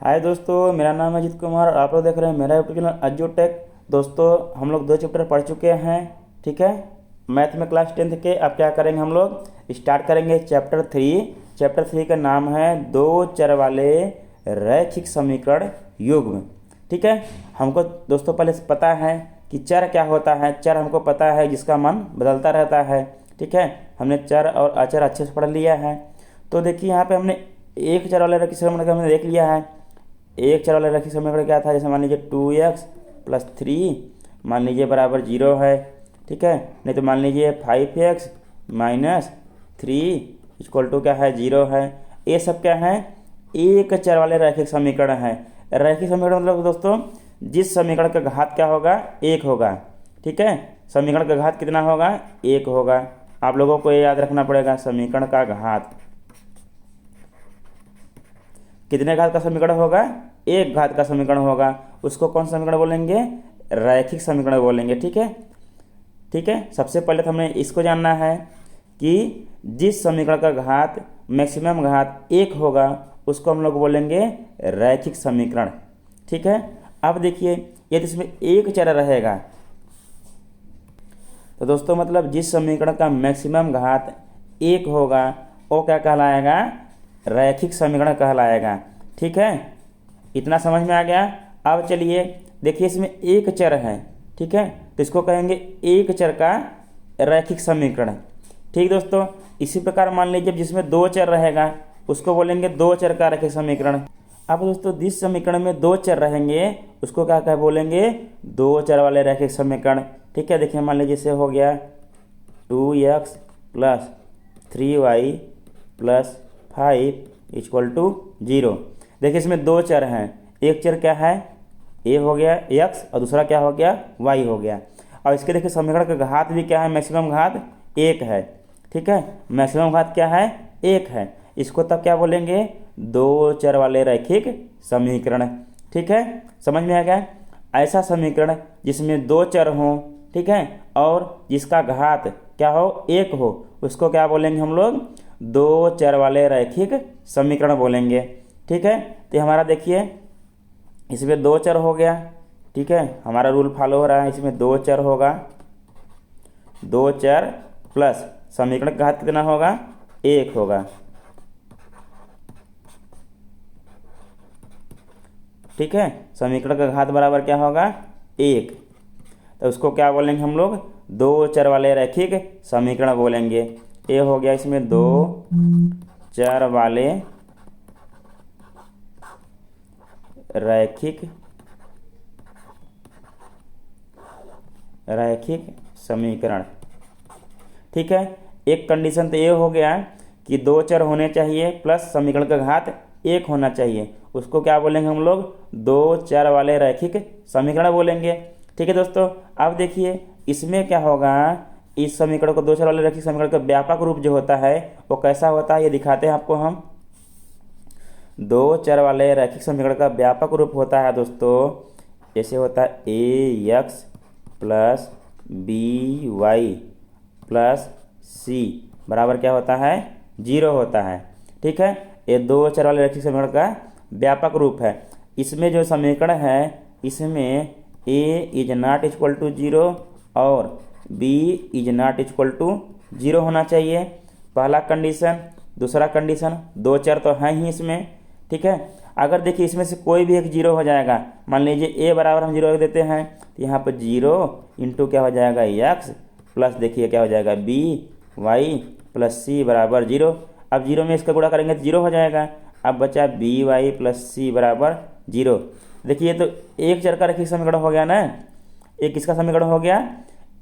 हाय दोस्तों, मेरा नाम है अजीत कुमार और आप लोग देख रहे हैं मेरा यूट्यूब चैनल अज्जू टेक। दोस्तों, हम लोग 2 चैप्टर पढ़ चुके हैं। ठीक है, मैथ में क्लास 10th के। अब क्या करेंगे, हम लोग स्टार्ट करेंगे चैप्टर 3। चैप्टर 3 का नाम है दो चर वाले रैखिक समीकरण युग्म। ठीक है, हमको दोस्तों पहले से पता है कि चर क्या होता है। चर हमको पता है जिसका मान बदलता रहता है। ठीक है, हमने चर और अचर अच्छे से पढ़ लिया है। तो देखिए यहाँ पे हमने एक चर वाले रैखिक समीकरण का हमने देख लिया है। एक चर वाले रैखिक समीकरण क्या था, जैसे मान लीजिए 2x + 3 मान लीजिए बराबर 0 है। ठीक है, नहीं तो मान लीजिए 5x - 3 = क्या है, 0 है। ये सब क्या है, एक चर वाले रैखिक समीकरण है। रैखिक समीकरण मतलब दोस्तों जिस समीकरण का घात क्या होगा, 1 होगा। ठीक है, समीकरण का घात कितना होगा, 1 होगा। आप लोगों को ये याद रखना पड़ेगा, समीकरण का घात कितने घात का समीकरण होगा, 1 घात का समीकरण होगा। उसको कौन सा समीकरण बोलेंगे, रैखिक समीकरण बोलेंगे। ठीक है, ठीक है। सबसे पहले तो हमें इसको जानना है कि जिस समीकरण का घात मैक्सिमम घात 1 होगा उसको हम लोग बोलेंगे रैखिक समीकरण। ठीक है, अब देखिए यदि इसमें एक चर रहेगा तो दोस्तों मतलब जिस समीकरण का मैक्सिमम घात 1 होगा वो क्या कहलाएगा, रैखिक समीकरण कहलाएगा। ठीक है, इतना समझ में आ गया। अब चलिए देखिए इसमें एक चर है। ठीक है, तो इसको कहेंगे एक चर का रैखिक समीकरण। ठीक दोस्तों, इसी प्रकार मान लीजिए जिसमें 2 चर रहेगा उसको बोलेंगे 2 चर का रैखिक समीकरण। अब दोस्तों जिस समीकरण में 2 चर रहेंगे उसको क्या क्या बोलेंगे, 2 चर वाले रैखिक समीकरण। ठीक है, देखिए मान लीजिए जैसे हो गया 2x + 3y + 5 = 0। देखिए इसमें 2 चर हैं, एक चर क्या है, a हो गया x और दूसरा क्या हो गया, y हो गया। और इसके देखिए समीकरण का घात भी क्या है, मैक्सिमम घात 1 है। ठीक है, मैक्सिमम घात क्या है, 1 है। इसको तब क्या बोलेंगे, 2 चर वाले रैखिक समीकरण। ठीक है, समझ में आ गया। ऐसा समीकरण जिसमें 2 चर हों, ठीक है, और जिसका घात क्या हो, 1 हो, उसको क्या बोलेंगे हम लोग, 2 चर वाले रैखिक समीकरण बोलेंगे। ठीक है, तो हमारा देखिए इसमें 2 चर हो गया। ठीक है, हमारा रूल फॉलो हो रहा है। इसमें 2 चर होगा, 2 चर प्लस समीकरण का घात कितना होगा, 1 होगा। ठीक है, समीकरण का घात बराबर क्या होगा, 1। तो उसको क्या बोलेंगे हम लोग, 2 चर वाले रैखिक समीकरण बोलेंगे। ये हो गया इसमें 2 चर वाले रैखिक समीकरण। ठीक है, एक कंडीशन तो ये हो गया कि 2 चर होने चाहिए प्लस समीकरण का घात 1 होना चाहिए। उसको क्या बोलेंगे हम लोग, 2 चर वाले रैखिक समीकरण बोलेंगे। ठीक है दोस्तों, अब देखिए इसमें क्या होगा, इस समीकरण को 2 चर वाले रैखिक समीकरण का व्यापक रूप जो होता है वो कैसा होता है, ये दिखाते हैं आपको हम। 2 चर वाले रैखिक समीकरण का व्यापक रूप होता है दोस्तों, जैसे होता है ax + by + c बराबर क्या होता है, 0 होता है। ठीक है, ये 2 चर वाले रैखिक समीकरण का व्यापक रूप है। इसमें जो समीकरण है इसमें a ≠ 0 और b ≠ 0 होना चाहिए, पहला कंडीशन। दूसरा कंडीशन 2 चर तो हैं ही इसमें। ठीक है, अगर देखिए इसमें से कोई भी एक 0 हो जाएगा, मान लीजिए a बराबर हम 0 देते हैं तो यहाँ पर 0 इंटू क्या हो जाएगा, x प्लस देखिए क्या हो जाएगा, by + c बराबर 0। अब 0 में इसका गुणा करेंगे तो 0 हो जाएगा। अब बचा by + c बराबर 0। देखिए तो एक चर का रैखिक समीकरण हो गया ना, एक किसका समीकरण हो गया,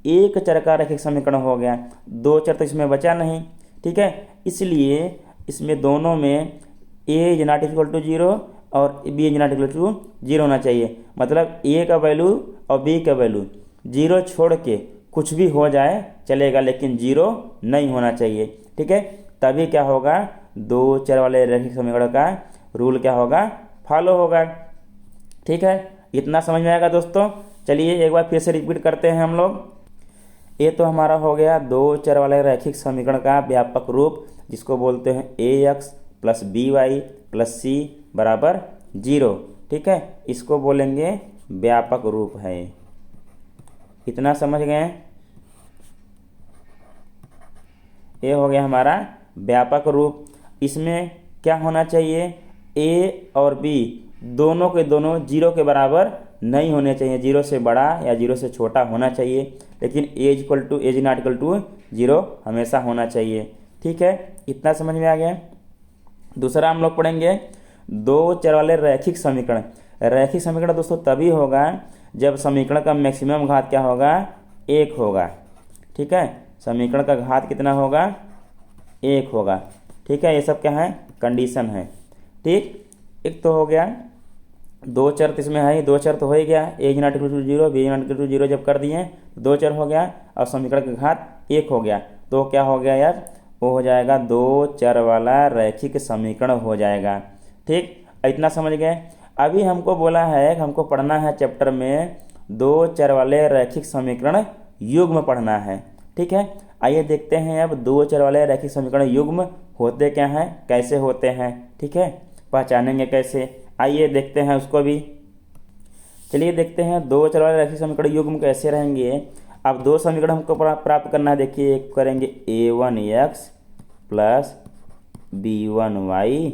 एक चर का रैखिक समीकरण हो गया। 2 चर तो इसमें बचा नहीं। ठीक है, इसलिए इसमें दोनों में a ≠ 0 और b ≠ 0 होना चाहिए। मतलब a का वैल्यू और b का वैल्यू 0 छोड़ के कुछ भी हो जाए चलेगा, लेकिन 0 नहीं होना चाहिए। ठीक है, तभी क्या होगा, 2 चर वाले रैखिक समीकरण का रूल क्या होगा, फॉलो होगा। ठीक है, इतना समझ में आएगा दोस्तों। चलिए एक बार फिर से रिपीट करते हैं हम लोग। ये तो हमारा हो गया 2 चर वाले रैखिक समीकरण का व्यापक रूप, जिसको बोलते हैं ax + by + c बराबर जीरो। ठीक है, इसको बोलेंगे व्यापक रूप है। इतना समझ गए? ये हो गया हमारा व्यापक रूप। इसमें क्या होना चाहिए, ए और बी दोनों के दोनों जीरो के बराबर नहीं होने चाहिए, जीरो से बड़ा या जीरो से छोटा होना चाहिए, लेकिन a equal to a not equal to zero हमेशा होना चाहिए। ठीक है, इतना समझ में आ गया। दूसरा हम लोग पढ़ेंगे दो चर वाले रैखिक समीकरण। रैखिक समीकरण दोस्तों तभी होगा जब समीकरण का मैक्सिमम घात क्या होगा, एक होगा। ठीक है, समीकरण का घात कितना होगा, एक होगा। ठीक है, ये सब क्या है, कंडीशन है। ठीक, एक तो हो गया, दो चर तो इसमें है, दो चर तो हो ही गया, a not equal to zero, b not equal to zero जब कर दिए दो चर हो गया, और समीकरण का घात एक हो गया, तो क्या हो गया यार, वो हो जाएगा दो चर वाला रैखिक समीकरण हो जाएगा। ठीक, इतना समझ गए। अभी हमको बोला है, हमको पढ़ना है चैप्टर में दो चर वाले रैखिक समीकरण युग्म पढ़ना है। ठीक है, आइए देखते हैं अब दो चर वाले रैखिक समीकरण युग्म होते क्या हैं, कैसे होते हैं। ठीक है, पहचानेंगे कैसे, आइए देखते हैं उसको भी। चलिए देखते हैं दो चर वाले रैखिक समीकरण युग्म कैसे रहेंगे। अब दो समीकरण हमको प्राप्त करना है। देखिए, एक करेंगे a1x plus b1y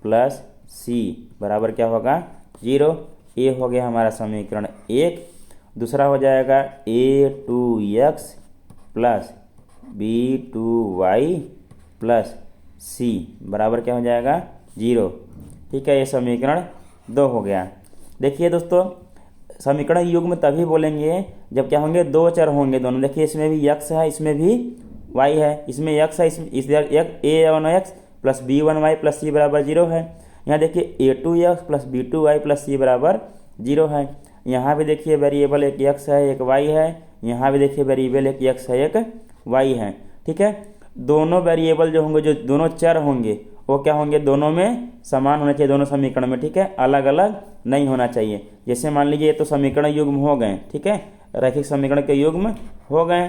plus c बराबर क्या होगा, जीरो। ये हो गया हमारा समीकरण एक। दूसरा हो जाएगा a2x plus b2y plus c बराबर क्या हो जाएगा, जीरो। ठीक है, ये समीकरण दो हो गया। देखिए दोस्तों, समीकरण युग्म तभी बोलेंगे जब क्या होंगे, दो चर होंगे दोनों। देखिए, इसमें भी x है, इसमें भी y है, इसमें x है, इसमें a1x plus b1y plus c बराबर जीरो है। यहाँ देखिए a2x plus b2y plus c बराबर जीरो है। यहाँ भी देखिए वेरिएबल एक x है, एक y है। यहाँ भी देखिए वेरिएबल एक x है, एक y है। ठीक है, दोनों वेरिएबल जो होंगे, जो दोनों चर होंगे, वो क्या होंगे, दोनों में समान होना चाहिए, दोनों समीकरण में। ठीक है, अलग अलग नहीं होना चाहिए। जैसे मान लीजिए ये तो समीकरण युग्म हो गए। ठीक है, रैखिक समीकरण के युग्म हो गए।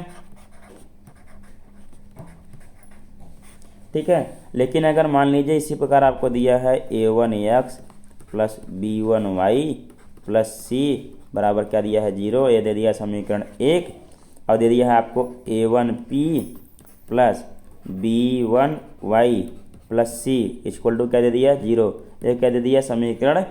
ठीक है, लेकिन अगर मान लीजिए इसी प्रकार आपको दिया है a1x plus b1y plus c बराबर क्या दिया है, जीरो, ये दे दिया समीकरण एक, और दे दिया है आपको a1p plus b1y plus c equal to क्या दे दिया, जीरो। ये क्या दे दिया, समीकरण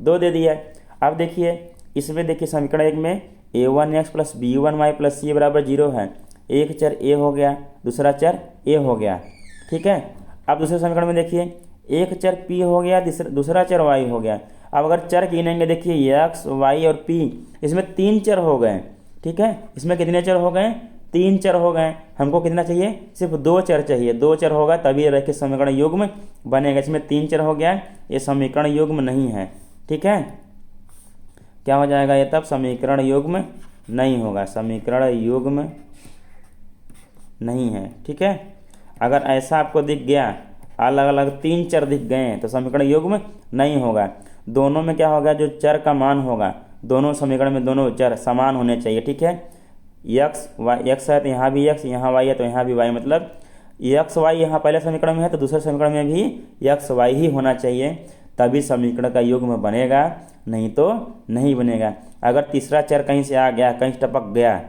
दो दे दिया। अब देखिए इसमें, देखिए समीकरण एक में a1x plus b1y plus c बराबर जीरो है। एक चर a हो गया, दूसरा चर a हो गया। ठीक है, अब दूसरे समीकरण में देखिए एक चर p हो गया, दूसरा चर y हो गया। अब अगर चर गिनेंगे, देखिए x, y और p, इसमें तीन चर हो गए। ठीक है, इसमें कितने चर हो गए, तीन चर हो गए। हमको कितना चाहिए, सिर्फ दो चर चाहिए। दो चर होगा तभी रैखिक समीकरण युग्म बनेगा। इसमें तीन चर हो गया, ये समीकरण युग्म नहीं है। ठीक है, क्या हो जाएगा ये, तब समीकरण युग्म नहीं होगा, समीकरण युग्म नहीं है। ठीक है, अगर ऐसा आपको दिख गया, अलग अलग तीन चर दिख गए, तो समीकरण युग्म नहीं होगा। दोनों में क्या होगा, जो चर का मान होगा, दोनों समीकरण में दोनों चर समान होने चाहिए। ठीक है, x है तो यहाँ भी x, यहाँ y है तो यहाँ भी y, मतलब x y यहाँ पहले समीकरण में है तो दूसरे समीकरण में भी x y ही होना चाहिए, तभी समीकरण का युग्म बनेगा, नहीं तो नहीं बनेगा। अगर तीसरा चर कहीं से आ गया, कहीं टपक गया,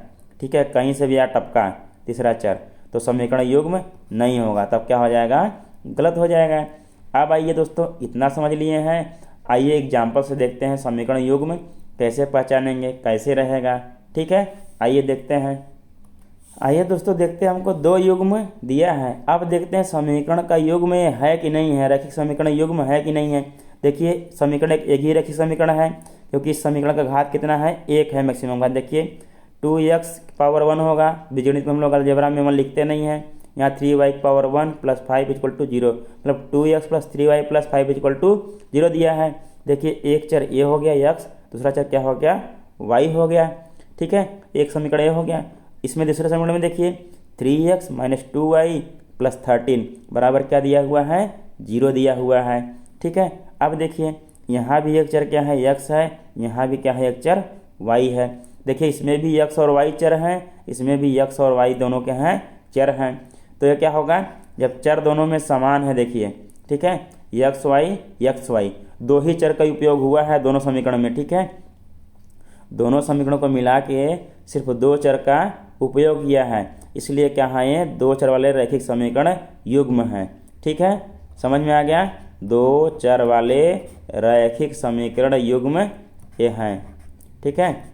ठीक है, कहीं से भी आ टपका तीसरा चर, तो समीकरण युग्म नहीं होगा, तब क्या हो जाएगा, गलत हो जाएगा। अब आइए दोस्तों, इतना समझ लिए हैं, आइए एग्जाम्पल से देखते हैं समीकरण युग्म कैसे पहचानेंगे, कैसे रहेगा। ठीक है, आइए देखते हैं। आइए दोस्तों देखते हैं, हमको दो युग्म दिया है। अब देखते हैं समीकरण का युग्म है कि नहीं है, रैखिक समीकरण युग्म है कि नहीं है। देखिए समीकरण एक ही रैखिक समीकरण है, क्योंकि इस समीकरण का घात कितना है, एक है मैक्सिमम घात। देखिए 2x पावर 1 होगा, बीजगणित में हम लोग अलजेब्रा में 1 लिखते नहीं है। यहाँ 3y power 1 plus 5 equal to 0, मतलब 2x plus 3y plus 5 equal to 0 दिया है। देखिए एक चर a हो गया x, दूसरा चर क्या हो गया, y हो गया। ठीक है, एक समीकरण a हो गया। इसमें दूसरे समीकरण में देखिए 3x माइनस 2y प्लस 13 बराबर क्या दिया हुआ है, 0 दिया हुआ है। ठीक है, अब देखिए यहाँ भी एक चर क्या है, x है, यहाँ भी क्या है, एक चर y है। देखिए इसमें भी x और y चर हैं, इसमें भी x और y दोनों के हैं, चर हैं। तो ये क्या होगा, जब चर दोनों में समान है, देखिए, ठीक है, x y दो ही चर का उपयोग हुआ है दोनों समीकरण में, ठीक है। दोनों समीकरणों को मिला के सिर्फ दो चर का उपयोग किया है, इसलिए क्या है, ये दो चर वाले रैखिक समीकरण युग्म है, ठीक है। समझ में आ गया, दो चर वाले रैखिक समीकरण युग्म ये हैं, ठीक है।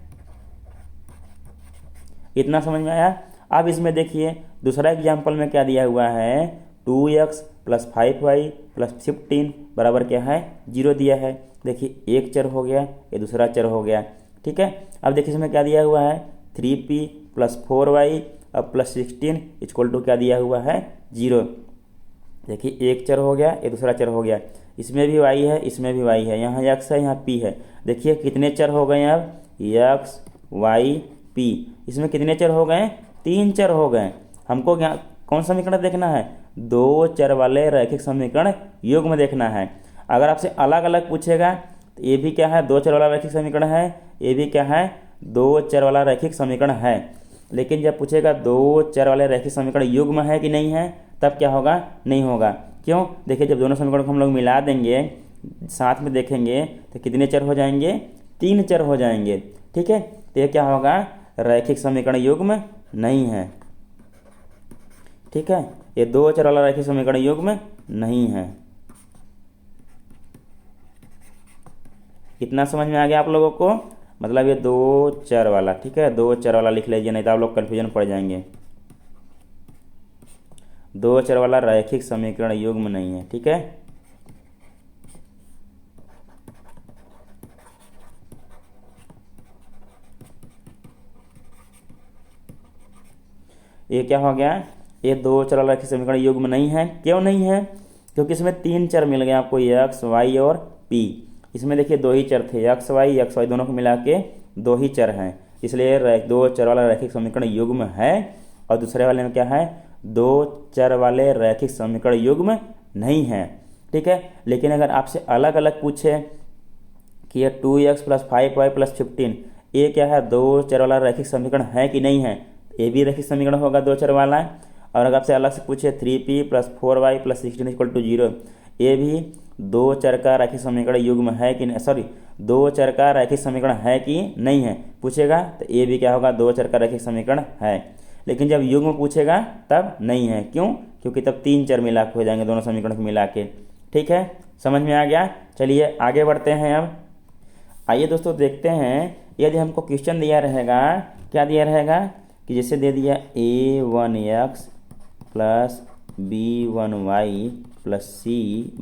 इतना समझ में आया। अब इसमें देखिए दूसरा एग्जाम्पल में क्या दिया हुआ है, 2x + 5y + 15 बराबर क्या है, 0 दिया है। देखिए एक चर हो गया, ये दूसरा चर हो गया, ठीक है। अब देखिए इसमें क्या दिया हुआ है, 3p + 4y + 16 = क्या दिया हुआ है, 0। देखिए एक चर हो गया, ये दूसरा चर हो गया, इसमें भी y है, इसमें भी y है, यहाँ x है, यहाँ p है। देखिए कितने चर हो गए अब, x y p, इसमें कितने चर हो गए, 3 चर हो गए। हमको क्या कौन सा समीकरण देखना है, दो चर वाले रैखिक समीकरण युग्म देखना है। अगर आपसे अलग अलग पूछेगा तो ये भी क्या है, दो चर वाला रैखिक समीकरण है, ये भी क्या है, दो चर वाला रैखिक समीकरण है। लेकिन जब पूछेगा दो चर वाले रैखिक समीकरण युग्म है कि नहीं है, तब क्या होगा, नहीं होगा। क्यों, देखिए जब दोनों समीकरण को हम लोग मिला देंगे, साथ में देखेंगे तो कितने चर हो जाएंगे, 3 चर हो जाएंगे, ठीक है। तो ये क्या होगा, रैखिक समीकरण युग्म नहीं है, ठीक है। ये दो चर वाला रैखिक समीकरण युग्म नहीं है। इतना समझ में आ गया आप लोगों को, मतलब ये दो चर वाला, ठीक है, दो चर वाला लिख लीजिए, नहीं तो आप लोग कन्फ्यूजन पड़ जाएंगे। दो चर वाला रैखिक समीकरण युग्म नहीं है, ठीक है। ये क्या हो गया, ये दो चर वाला रैखिक समीकरण युग्म नहीं है। क्यों नहीं है, क्योंकि इसमें 3 चर मिल गए आपको, x y और p। इसमें देखिए दो ही चर थे, x y दोनों को मिला के दो ही चर हैं, इसलिए दो चर वाला रैखिक समीकरण युग्म है। और दूसरे वाले में क्या है, दो चर वाले रैखिक समीकरण युग्म नहीं है, ठीक है। लेकिन अगर आपसे अलग अलग पूछे कि ये 2x + 5y + 15 ये क्या है, दो चर वाला रैखिक समीकरण है कि नहीं है, ये भी रैखिक समीकरण होगा दो चर वाला। और अगर आपसे अलग से पूछे 3p + 4y + 16 = 0, ये भी दो चर का रैखिक समीकरण युग्म है कि नहीं, सॉरी दो चर का रैखिक समीकरण है कि नहीं है पूछेगा, तो ये भी क्या होगा, दो चर का रैखिक समीकरण है। लेकिन जब युग्म पूछेगा तब नहीं है, क्यों, क्योंकि तब 3 चर मिला के हो जाएंगे दोनों समीकरण को मिला के, ठीक है। समझ में आ गया। चलिए आगे बढ़ते हैं। अब आइए दोस्तों देखते हैं, यदि हमको क्वेश्चन दिया रहेगा, क्या दिया रहेगा कि जैसे दे दिया a1x + b1y + c =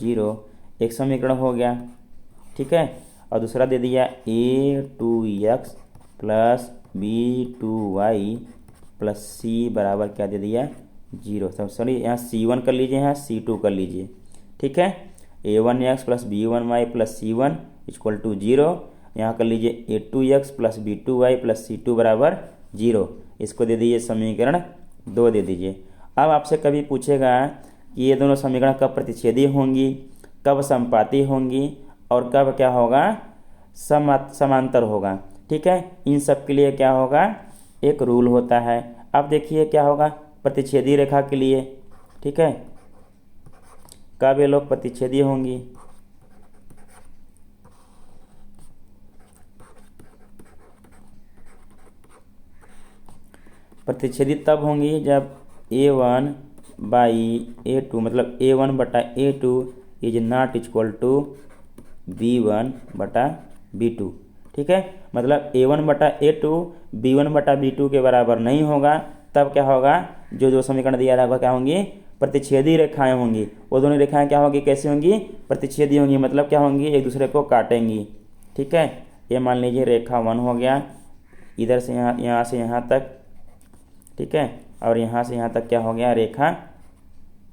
0, एक समीकरण हो गया, ठीक है। और दूसरा दे दिया a2x + b2y + c बराबर क्या दे दिया, 0। सब सॉरी यहाँ c1 कर लीजिए, यहाँ c2 कर लीजिए, ठीक है। a1x + b1y + c1 = 0, यहाँ कर लीजिए a2x + b2y + c2 = 0। इसको दे दीजिए समीकरण 2 दे दीजिए। अब आपसे कभी पूछेगा कि ये दोनों समीकरण कब प्रतिच्छेदी होंगी, कब समपाती होंगी और कब क्या होगा, समांतर होगा, ठीक है। इन सब के लिए क्या होगा, एक रूल होता है। अब देखिए क्या होगा प्रतिच्छेदी रेखा के लिए, ठीक है, कब ये लोग प्रतिच्छेदी होंगी, प्रतिच्छेदी तब होंगी जब a1/a2 मतलब a1/a2 = b1/b2, ठीक है। मतलब a1/a2 b1/b2 के बराबर नहीं होगा, तब क्या होगा, जो जो समीकरण दिया रहेगा क्या होंगी, प्रतिच्छेदी रेखाएं होंगी। वो दोनों रेखाएं क्या होंगी, कैसी होंगी, प्रतिच्छेदी होंगी, मतलब क्या होंगी, एक दूसरे को काटेंगी, ठीक है। ये मान लीजिए रेखा 1 हो गया, इधर से यहाँ से यहाँ तक, ठीक है। और यहाँ से यहाँ तक क्या हो गया, रेखा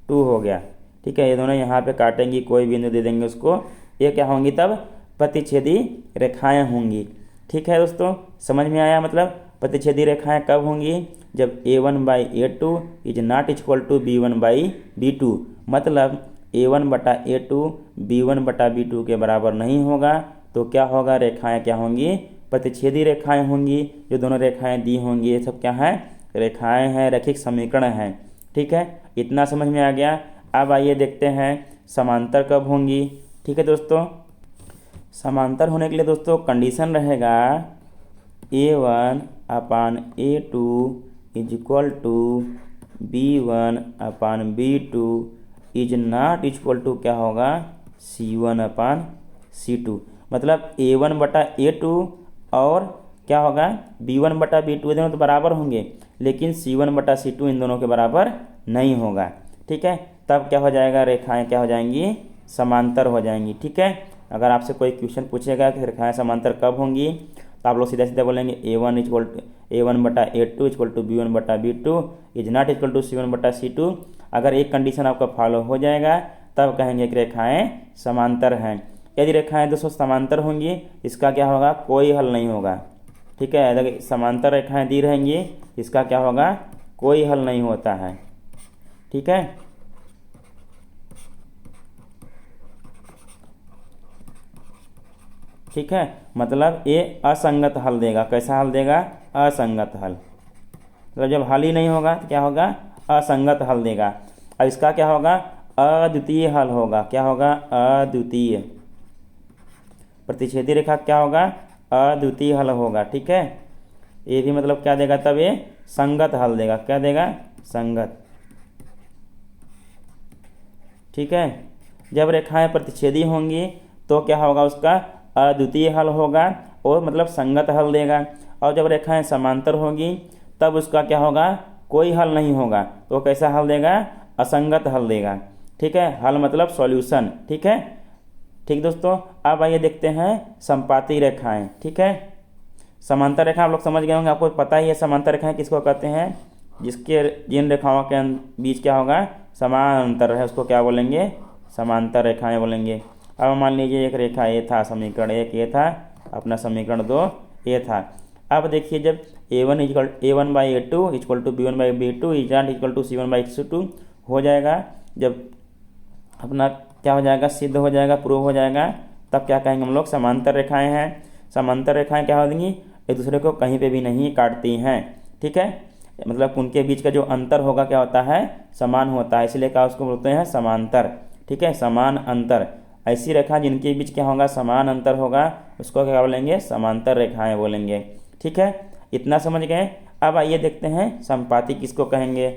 2 हो गया, ठीक है। ये दोनों यहाँ पे काटेंगी, कोई बिंदु दे देंगे उसको, ये क्या होंगी, तब प्रतिच्छेदी रेखाएं होंगी, ठीक है दोस्तों। समझ में आया, मतलब प्रतिच्छेदी रेखाएं कब होंगी, जब a1/a2 = b1/b2, मतलब a1/a2 b1/b2 के बराबर नहीं होगा, तो क्या होगा, रेखाएं क्या होंगी, प्रतिच्छेदी रेखाएं होंगी। जो दोनों रेखाएं दी होंगी ये सब क्या है, रेखाएं हैं, रैखिक समीकरण हैं, ठीक है। इतना समझ में आ गया। अब आइए देखते हैं समांतर कब होंगी, ठीक है दोस्तों। समांतर होने के लिए दोस्तों कंडीशन रहेगा A1 upon A2 is equal to B1 upon B2 is not equal to क्या होगा C1 अपान C2। मतलब A1 बटा A2 और क्या होगा B1 बटा B2 दोनों तो बराबर होंगे, लेकिन C1 बटा C2 इन दोनों के बराबर नहीं होगा। ठीक है, तब क्या हो जाएगा, रेखाएं क्या हो जाएंगी, समांतर हो जाएंगी। ठीक है, अगर आपसे कोई क्वेश्चन पूछेगा कि रेखाएं समांतर कब होंगी, तो आप लोग सीधा सीधा बोलेंगे A1 बटा A2 इक्वल टू B1 बटा B2 is not equal to C1 बटा C2। अगर एक कंडीशन आपका फॉलो हो जाएगा तब कहेंगे कि रेखाएं समांतर हैं। यदि रेखाएं दोस्तों समांतर होंगी, इसका क्या होगा, कोई हल नहीं होगा। ठीक है, अगर समांतर रेखाएं दी रहेंगी, इसका क्या होगा, कोई हल नहीं होता है। ठीक है, ठीक है, मतलब ये असंगत हल देगा। कैसा हल देगा, असंगत हल। मतलब जब हल ही नहीं होगा तो क्या होगा, असंगत हल देगा। अब इसका क्या होगा, अद्वितीय हल होगा। क्या होगा, अद्वितीय। प्रतिच्छेदी रेखा क्या होगा, अद्वितीय हल होगा। ठीक है, ये भी मतलब क्या देगा, तब ये संगत हल देगा। क्या देगा, संगत। ठीक है, जब रेखाएं प्रतिच्छेदी होंगी तो क्या होगा, उसका अद्वितीय हल होगा और मतलब संगत हल देगा। और जब रेखाएं समांतर होंगी तब उसका क्या होगा, कोई हल नहीं होगा, तो कैसा हल देगा, असंगत हल देगा। ठीक है, हल मतलब सॉल्यूशन। ठीक है, ठीक दोस्तों। अब आइए देखते हैं संपाती रेखाएं। ठीक है, समांतर रेखा आप लोग समझ गए होंगे, आपको पता ही है समांतर रेखाएं किसको कहते हैं, जिन रेखाओं के बीच क्या होगा, समान अंतर है, उसको क्या बोलेंगे, समांतर रेखाएं बोलेंगे। अब मान लीजिए एक रेखा ए था, समीकरण एक ये था, अपना समीकरण 2 ये था। अब देखिए जब A1 by A2 equal to B1 by B2 is not equal to C1 by C2 हो जाएगा, जब अपना क्या हो जाएगा, सिद्ध हो जाएगा, प्रूव हो जाएगा, तब क्या कहेंगे हम लोग, समांतर रेखाएं हैं। समांतर रेखाएं क्या हो देंगी, एक दूसरे को कहीं पे भी नहीं काटती हैं। ठीक है, मतलब उनके बीच का जो अंतर होगा क्या होता है, समान होता है, इसलिए क्या उसको बोलते हैं, समांतर। ठीक है, समान अंतर। ऐसी रेखा जिनके बीच क्या होगा, समान अंतर होगा, उसको क्या बोलेंगे, समांतर रेखाएं बोलेंगे। ठीक है, इतना समझ गए। अब आइए देखते हैं संपाती किसको कहेंगे।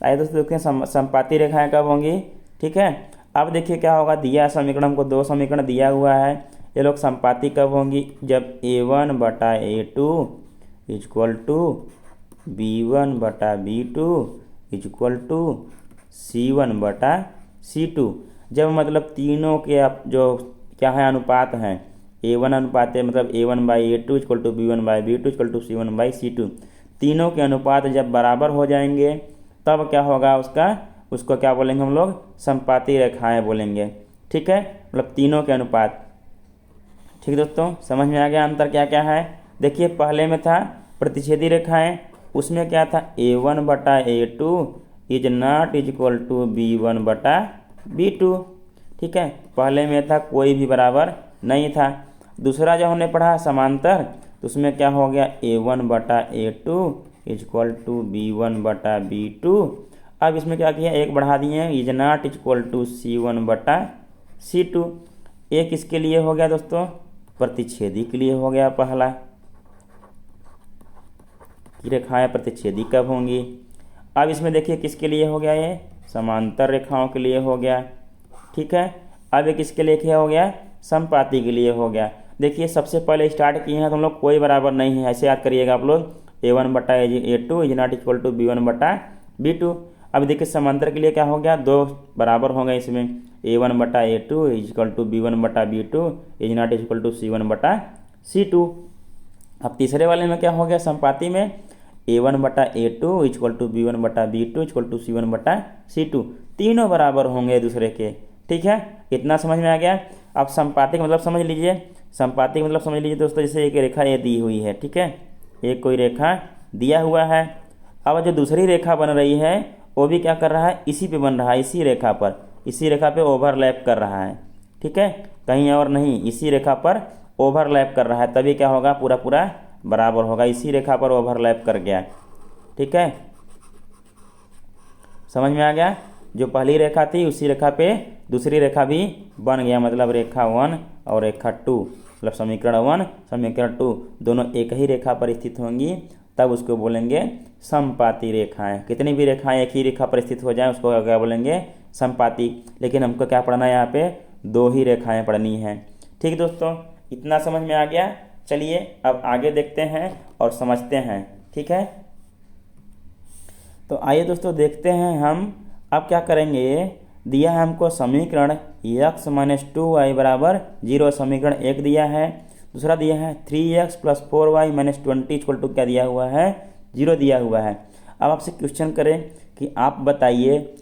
आइए दोस्तों देखते हैं संपाती रेखाएं कब होंगी। ठीक है, अब देखिए क्या होगा, दिया समीकरण, हमको 2 समीकरण दिया हुआ है। ये लोग संपाती कब होंगी, जब A1 बटा A2 इक्वल टू B1 बटा B2 इक्वल टू C1 बटा C2। जब मतलब तीनों के जो क्या है, अनुपात हैं, A1 अनुपात है, मतलब A1 by A2 equal to B1 by B2 equal to C1 by C2। तीनों के अनुपात जब बराबर हो जाएंगे तब क्या होगा, उसको क्या बोलेंगे हम लोग, संपाती रेखाएं बोलेंगे। ठीक है, मतलब तीनों के अनुपात। ठीक दोस्तों, समझ में आ गया अंतर क्या क्या है। देखिए पहले में था प्रतिच्छेदी रेखाएं, उसमें क्या था, A1 बटा A2 is not equal to B1 बटा B2। ठीक है, पहले में था कोई भी बराबर नहीं था। दूसरा जब हमने पढ़ा समांतर, तो उसमें क्या हो गया, A1 बटा A2 इक्वल टू B1 बटा B2। अब इसमें क्या किया, एक बढ़ा दिए, is not equal to C1 बटा C2। एक इसके लिए हो गया दोस्तों, प्रतिच्छेदी के लिए हो गया पहला, कि रेखाएं प्रतिच्छेदी कब होंगी। अब इसमें देखिए किसके लिए हो गया, ये समांतर रेखाओं के लिए हो गया। ठीक है, अब एक इसके लिए क्या हो गया, संपाती के लिए हो गया। देखिए सबसे पहले स्टार्ट किए हैं तो हम लोग कोई बराबर नहीं है, ऐसे याद करिएगा आप लोग, A1 बटा A2 is not equal to B1 बटा B2। अब देखिए समांतर के लिए क्या हो गया, 2 बराबर हो गए इसमें, A1 बटा A2 is equal to B1 बटा B2 is not equal to C1 बटा C2। अब तीसरे वाले में क्या हो गया, संपाती में A1 बटा A2 इक्वल टू B1 बटा B2 इक्वल टू C1 बटा C2। तीनों बराबर होंगे दूसरे के। ठीक है, इतना समझ में आ गया। अब संपाती का मतलब समझ लीजिए, संपाती का मतलब समझ लीजिए दोस्तों, जैसे एक रेखा ये दी हुई है। ठीक है, एक कोई रेखा दिया हुआ है। अब जो दूसरी रेखा बन रही है वो भी क्या कर रहा है, इसी पे बन रहा है, इसी रेखा पे ओवरलैप कर रहा है। ठीक है, कहीं और नहीं, इसी रेखा पर ओवरलैप कर रहा है, तभी क्या होगा, पूरा पूरा बराबर होगा, इसी रेखा पर ओवरलैप कर गया। ठीक है, समझ में आ गया। जो पहली रेखा थी उसी रेखा पे दूसरी रेखा भी बन गया, मतलब रेखा 1 और रेखा 2, मतलब समीकरण 1 समीकरण 2 दोनों एक ही रेखा पर स्थित होंगी, तब उसको बोलेंगे समपाती रेखाएं। कितनी भी रेखाएं एक ही रेखा पर स्थित हो जाएं उसको क्या बोलेंगे, समपाती। लेकिन हमको क्या पढ़ना है, यहाँ पे 2 ही रेखाएं पढ़नी हैं। ठीक दोस्तों, इतना समझ में आ गया। चलिए अब आगे देखते हैं और समझते हैं। ठीक है, तो आइए दोस्तों देखते हैं हम अब क्या करेंगे। दिया है हमको समीकरण x - 2y बराबर 0, समीकरण 1 दिया है। दूसरा दिया है 3x + 4y - 20 = क्या दिया हुआ है, 0 दिया हुआ है। अब आपसे क्वेश्चन करें कि आप बताइए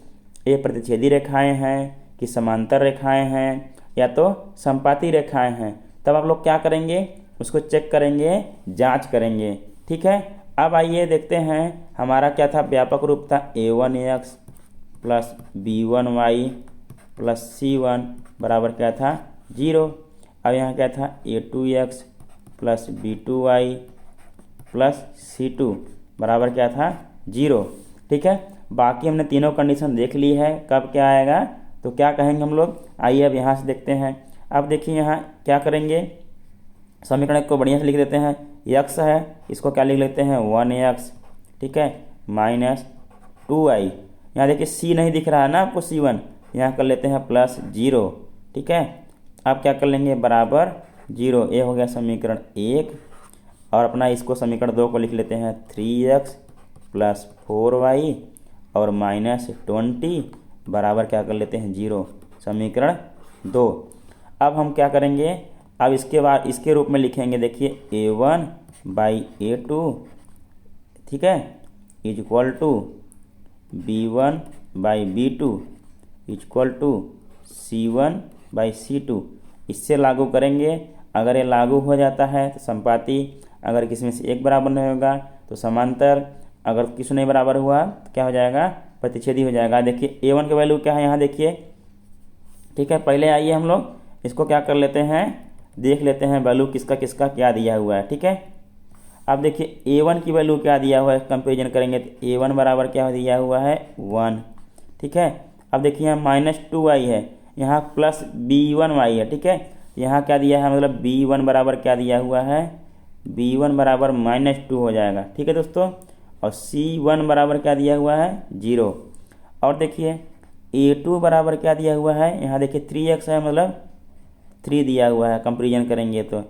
ये प्रतिच्छेदी रेखाएं हैं कि समांतर रेखाएं हैं या तो समपाती रेखाएं हैं, तब आप लोग क्या करेंगे, उसको चेक करेंगे, जांच करेंगे। ठीक है, अब आइए देखते हैं। हमारा क्या था, व्यापक रूप था a1x + b1y + c1 बराबर क्या था, 0। अब यहाँ क्या था, a2x + b2y + c2 बराबर क्या था, 0। ठीक है, बाकी हमने तीनों कंडीशन देख ली है, कब क्या आएगा तो क्या कहेंगे हम लोग। आइए अब यहाँ से देखते हैं। अब देखिए यहाँ क्या करेंगे, समीकरण को बढ़िया से लिख देते हैं। x है, इसको क्या लिख लेते हैं, 1x, ठीक है, -2y। यहाँ देखिए c नहीं दिख रहा है ना आपको, c1, यहाँ कर लेते हैं +0। ठीक है, अब क्या कर लेंगे, बराबर 0। ये हो गया समीकरण 1। और अपना इसको समीकरण 2 को लिख लेते हैं 3x + 4y और -20 बराबर क्या कर लेते हैं, 0, समीकरण 2। अब हम क्या करेंगे, अब इसके बाद इसके रूप में लिखेंगे। देखिए a1/a2, ठीक है, = b1/b2 = c1/c2। इससे लागू करेंगे, अगर ये लागू हो जाता है तो समपाती, अगर किसी में से एक बराबर नहीं होगा तो समांतर, अगर किसी नहीं बराबर हुआ तो क्या हो जाएगा, प्रतिच्छेदी हो जाएगा। देखिए a1 का वैल्यू क्या है, यहाँ देखिए। ठीक है, पहले आइए हम लोग इसको क्या कर लेते हैं, देख लेते हैं वैल्यू किसका किसका क्या दिया हुआ है। ठीक है, अब देखिए a1 की वैल्यू क्या दिया हुआ है, कंपेरिजन करेंगे तो a1 बराबर क्या दिया हुआ है, 1। ठीक है, अब देखिए यहाँ -2y है, यहाँ +b1y है। ठीक है, यहाँ क्या दिया है, मतलब b1 बराबर क्या दिया हुआ है, b1 बराबर -2 हो जाएगा। ठीक है दोस्तों, और c1 बराबर क्या दिया हुआ है, 0। और देखिए a2 बराबर क्या दिया हुआ है, यहाँ देखिए 3x है, मतलब 3 दिया हुआ है, कंपेरिजन करेंगे तो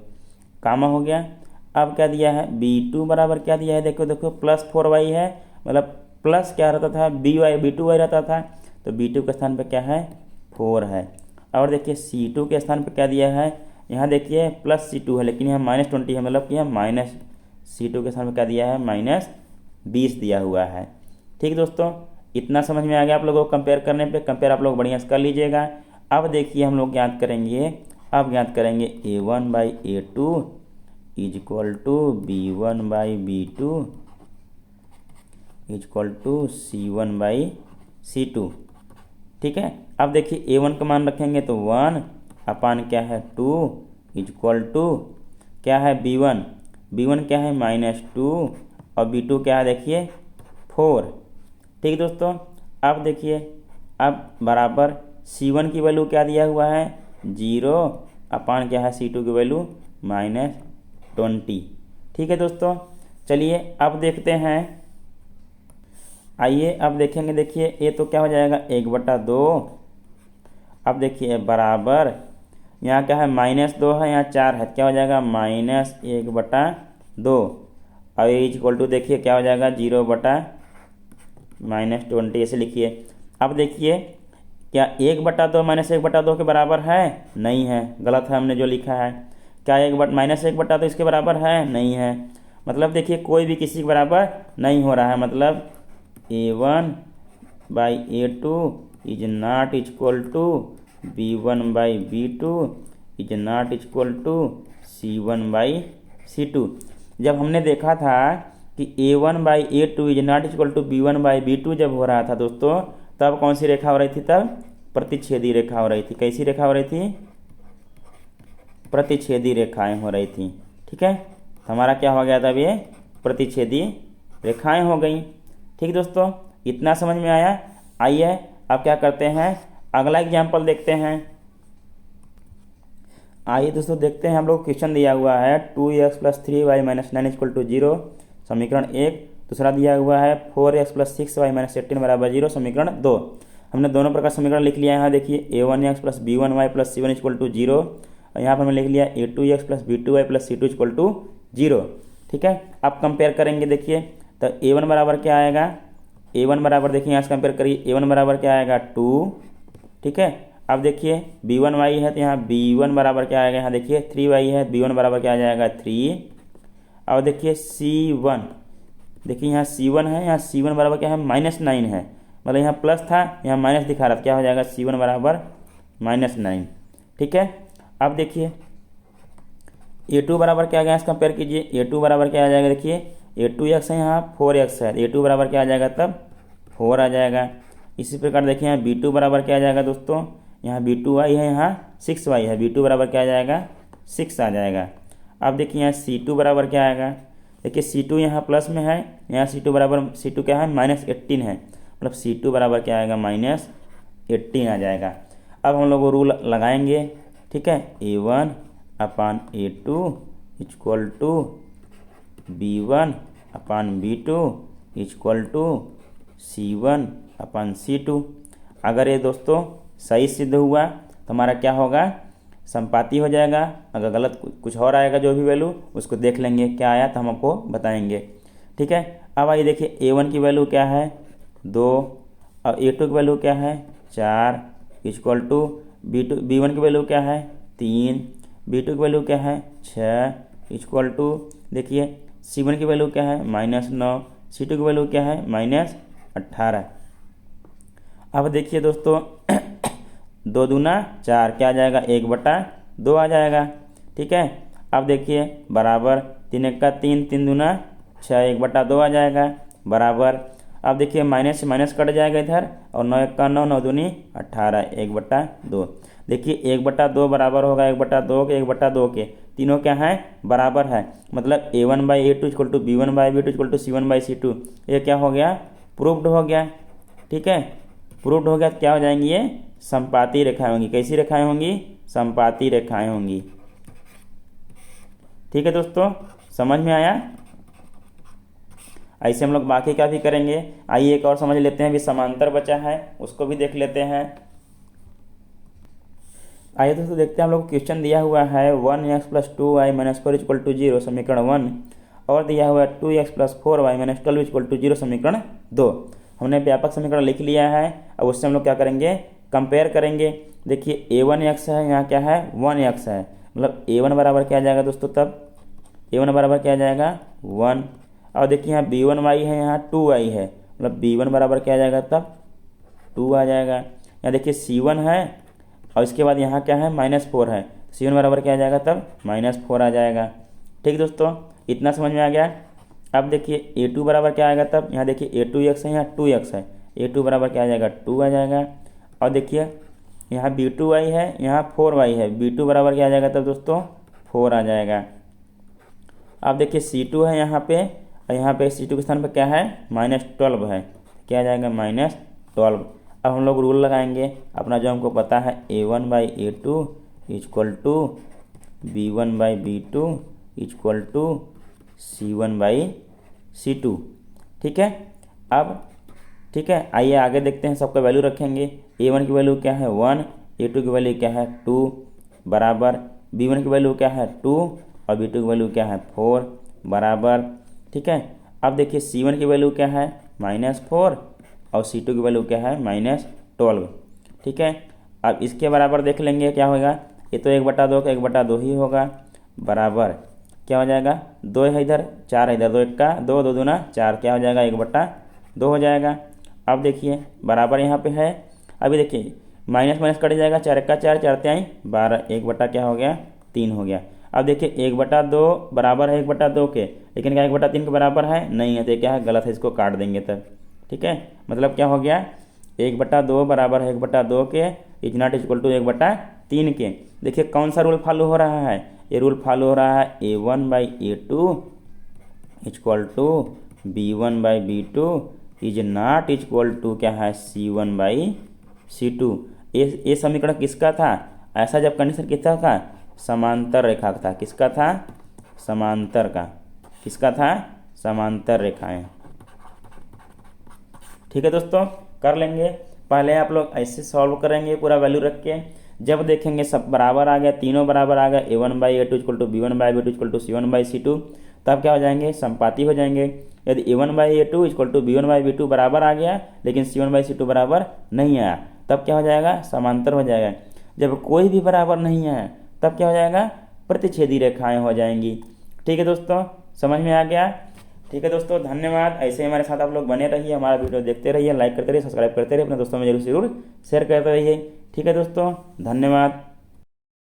कामा हो गया। अब क्या दिया है, b2 बराबर क्या दिया है, देखो +4y है, मतलब प्लस क्या रहता था, b2y रहता था, तो b2 के स्थान पे क्या है, 4 है। और देखिए c2 के स्थान पे क्या दिया है, यहाँ देखिए +c2 है, लेकिन यहाँ -20 है, मतलब कि यहाँ -c2 के स्थान पे क्या दिया है, -20 दिया हुआ है। ठीक दोस्तों, इतना समझ में आ गया आप लोगों को। कंपेयर करने पे कंपेयर आप लोग बढ़िया से कर लीजिएगा। अब देखिए हम लोग ज्ञात करेंगे, अब ज्ञात करेंगे a1/a2 = b1/b2 = c1/c2। ठीक है, अब देखिए a1 का मान रखेंगे तो 1 अपान क्या है, 2 = क्या है, b1 क्या है, -2 और b2 क्या है, देखिए 4। ठीक दोस्तों, अब देखिए अब बराबर c1 की वैल्यू क्या दिया हुआ है, 0 अपान क्या है, c2 की वैल्यू -20। ठीक है दोस्तों, चलिए अब देखते हैं। आइए अब देखेंगे, देखिए ये तो क्या हो जाएगा, 1/2। अब देखिए बराबर यहाँ क्या है, -2 है, यहाँ 4 है, क्या हो जाएगा, -1/2। और ये देखिए क्या हो जाएगा, 0/-20 ऐसे लिखिए। अब देखिए क्या 1/2 -1/2 के बराबर है, नहीं है, गलत है, हमने जो लिखा है। क्या -1/2 इसके बराबर है, नहीं है, मतलब देखिए कोई भी किसी के बराबर नहीं हो रहा है, मतलब a1/a2 is not equal to b1/b2 is not equal to c1/c2। जब हमने देखा था कि a1/a2 is not equal to b1/b2 जब हो रहा था दोस्तों, तब कौन सी रेखा हो रही थी, तब प्रतिच्छेदी रेखा हो रही थी। कैसी रेखा हो रही थी, प्रतिच्छेदी रेखाएं हो रही थी। ठीक है, हमारा क्या हो गया था, अब ये प्रतिच्छेदी रेखाएं हो गई। ठीक दोस्तों, इतना समझ में आया। आइए अब क्या करते हैं, अगला एग्जाम्पल देखते हैं। आइए दोस्तों देखते हैं, हम लोग क्वेश्चन दिया हुआ है 2x + 3y - 9 = 0, समीकरण 1। दूसरा दिया हुआ है 4x + 6y - 18 = 0, समीकरण 2। हमने दोनों प्रकार समीकरण लिख लिया है। यहाँ देखिए a1x + b1y + c1 = 0, और यहाँ पर हमने लिख लिया a2x + b2y + c2 = 0। ठीक है, अब कंपेयर करेंगे। देखिए तो a1 बराबर क्या आएगा, a1 बराबर देखिए यहाँ से कंपेयर करिए, a1 बराबर क्या आएगा 2। ठीक है, अब देखिए b1y है तो यहाँ b1 बराबर क्या आएगा, यहाँ देखिए 3y है, b1 बराबर क्या आ जाएगा 3। अब देखिए c1, देखिए यहाँ c1 है, यहाँ c1 बराबर क्या है -9 है, मतलब यहाँ प्लस था यहाँ माइनस दिखा रहा था, क्या हो जाएगा c1 बराबर -9। ठीक है, अब देखिए a2 बराबर क्या आ गया, कंपेयर कीजिए, a2 बराबर क्या आ जाएगा, देखिए a2x है, यहाँ 4x है, a2 बराबर क्या आ जाएगा तब 4 आ जाएगा। इसी प्रकार देखिए यहाँ b2 बराबर क्या आ जाएगा दोस्तों, यहाँ b2y है, यहाँ 6y है, b2 बराबर क्या आ जाएगा 6 आ जाएगा। अब देखिए यहाँ c2 बराबर क्या आएगा, देखिए c2 यहाँ प्लस में है, यहाँ c2 बराबर c2 क्या है -18 है, मतलब c2 बराबर क्या आएगा -18 आ जाएगा। अब हम लोग रूल लगाएंगे। ठीक है, a1 upon a2 = b1 upon b2 = c1 अपान c2। अगर ये दोस्तों सही सिद्ध हुआ तो हमारा क्या होगा, संपाती हो जाएगा। अगर गलत कुछ और आएगा जो भी वैल्यू, उसको देख लेंगे क्या आया तो हम आपको बताएंगे। ठीक है, अब आइए देखिए a1 की वैल्यू क्या है 2, और a2 की वैल्यू क्या है 4 = b1 की वैल्यू क्या है 3, b2 की वैल्यू क्या है 6 = देखिए c1 की वैल्यू क्या है -9, c2 की वैल्यू क्या है -18। अब देखिए दोस्तों 2 दूना 4 क्या आ जाएगा 1/2 आ जाएगा। ठीक है, अब देखिए बराबर 3 1 का 3, 3 दूना 6, 1/2 आ जाएगा बराबर। अब देखिए माइनस से माइनस कट जाएगा इधर, और 9 1 का 9, 9 दूनी 18, 1/2। देखिए 1/2 बराबर होगा 1/2 के, 1/2 के, तीनों क्या है बराबर है, मतलब a1/a2 = b1/b2 = c1/c2। ये क्या हो गया, प्रूव्ड हो गया। ठीक है, प्रूव्ड हो गया तो क्या हो जाएंगी, ये संपाती रेखाएं होंगी। कैसी रेखाएं होंगी, संपाती रेखाएं होंगी। ठीक है दोस्तों, समझ में आया। ऐसे हम लोग बाकी का भी करेंगे। आइए एक और समझ लेते हैं, अभी समांतर बचा है उसको भी देख लेते हैं। आइए दोस्तों देखते हैं, हम लोग क्वेश्चन दिया हुआ है 1x + 2y - 4 = 0, समीकरण 1, और दिया हुआ है 2x + 4y - 12 = 0, समीकरण 2। हमने व्यापक समीकरण लिख लिया है। अब उससे हम लोग क्या करेंगे, कंपेयर करेंगे। देखिए a1x है, यहाँ क्या है 1x है, मतलब a1 बराबर क्या आ जाएगा दोस्तों, तब a1 बराबर क्या आ जाएगा 1। और देखिए यहाँ b1y है, यहाँ 2y है, मतलब b1 बराबर क्या आ जाएगा तब 2 आ जाएगा। यहाँ देखिए c1 है, और इसके बाद यहाँ क्या है -4 है, c1 बराबर क्या आ जाएगा तब -4 आ जाएगा। ठीक दोस्तों, इतना समझ में आ गया। अब देखिए a2 बराबर क्या आएगा तब, यहाँ देखिए a2x है, यहाँ 2x है, a2 बराबर क्या आ जाएगा 2 आ जाएगा। और देखिए यहाँ b2y है, यहाँ 4y है, b2 बराबर क्या आ जाएगा तब दोस्तों 4 आ जाएगा। अब देखिए c2 है यहाँ पे, और यहाँ पे c2 के स्थान पे क्या है -12 है, क्या आ जाएगा -12। अब हम लोग रूल लगाएंगे अपना, जो हमको पता है a1/a2 = b1/b2 = c1/c2। ठीक है, अब ठीक है, आइए आगे देखते हैं, सबका वैल्यू रखेंगे। a1 की वैल्यू क्या है 1, a2 की वैल्यू क्या है 2 बराबर, b1 की वैल्यू क्या है 2, और b2 की वैल्यू क्या है 4 बराबर। ठीक है, अब देखिए c1 की वैल्यू क्या है -4, और c2 की वैल्यू क्या है -12। ठीक है, अब इसके बराबर देख लेंगे क्या होगा, ये तो 1/2 का 1/2 ही होगा बराबर, क्या हो जाएगा 2 है इधर, 4 है इधर, 2 1 का 2, 2 दूना 4, क्या हो जाएगा 1/2 हो जाएगा। अब देखिए बराबर यहाँ पे है, अभी देखिए माइनस माइनस कट जाएगा, 4 1 का 4, 4 3 12, 1/, क्या हो गया 3 हो गया। अब देखिए 1/2 बराबर है 1/2 के, लेकिन क्या 1/3 के बराबर है नहीं है, तो क्या है गलत है, इसको काट देंगे तब। ठीक है, मतलब क्या हो गया 1/2 बराबर है 1/2 के, इज नॉट इक्वल टू 1/3 के। देखिए कौन सा रूल फॉलो हो रहा है, ये रूल फॉलो हो रहा है a1/a2 = b1/b2 is not equal to क्या है c1/c2। C2। ये समीकरण किसका था? ऐसा जब कंडीशन किसका था? समांतर रेखा का था। किसका था? समांतर का। किसका था? समांतर रेखाएं। ठीक है दोस्तों, कर लेंगे। पहले आप लोग ऐसे सॉल्व करेंगे पूरा वैल्यू रख के। जब देखेंगे सब बराबर आ गया, तीनों बराबर आ गया, a1/a2 equal to b1/b2 equal to c1/c2, तब क्या हो जाएंगे? संपाती हो जाएंगे। यदि a1/a2 इक्वल टू b1/b2 बराबर आ गया लेकिन c1/c2 बराबर नहीं आया, तब क्या हो जाएगा? समांतर हो जाएगा। जब कोई भी बराबर नहीं है तब क्या हो जाएगा? प्रतिच्छेदी रेखाएं हो जाएंगी। ठीक है दोस्तों, समझ में आ गया? ठीक है दोस्तों, धन्यवाद। ऐसे ही हमारे साथ आप लोग बने रहिए, हमारा वीडियो देखते रहिए, लाइक करते रहिए, सब्सक्राइब करते रहिए, अपने दोस्तों में जरूर शेयर करते रहिए। ठीक है दोस्तों, धन्यवाद।